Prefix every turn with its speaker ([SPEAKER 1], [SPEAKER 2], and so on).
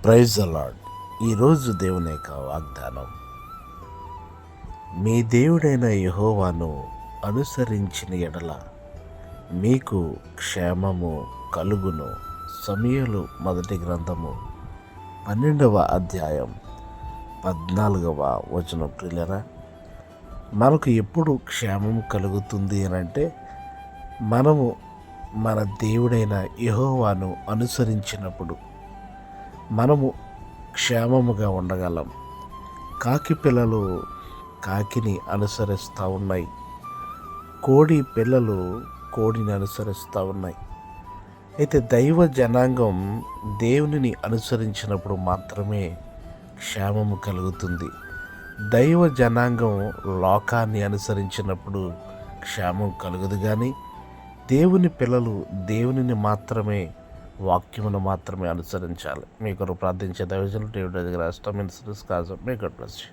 [SPEAKER 1] Praise the lord. ఈరోజు దేవుని యొక్క వాగ్దానం, మీ దేవుడైన యెహోవాను అనుసరించిన ఎడల మీకు క్షేమము కలుగును. సమూయేలు మొదటి గ్రంథము 12వ అధ్యాయం 14వ వచనం. ప్రియులారా, మనకు ఎప్పుడు క్షేమం కలుగుతుంది అని అంటే మనము మన దేవుడైన యెహోవాను అనుసరించినప్పుడు మనము క్షేమముగా ఉండగలం. కాకి పిల్లలు కాకిని అనుసరిస్తూ ఉన్నాయి, కోడి పిల్లలు కోడిని అనుసరిస్తూ ఉన్నాయి. అయితే దైవ జనాంగం దేవునిని అనుసరించినప్పుడు మాత్రమే క్షేమము కలుగుతుంది. దైవ జనాంగం లోకాన్ని అనుసరించినప్పుడు క్షేమం కలుగదు. కానీ దేవుని పిల్లలు దేవునిని మాత్రమే, వాక్యమును మాత్రమే అనుసరించాలి. మీ కొరకు ప్రార్థించే దైవజనులు దేవుడి దగ్గర అష్టమిన్ కాజం. మీ గాడ్ బ్లెస్ యు.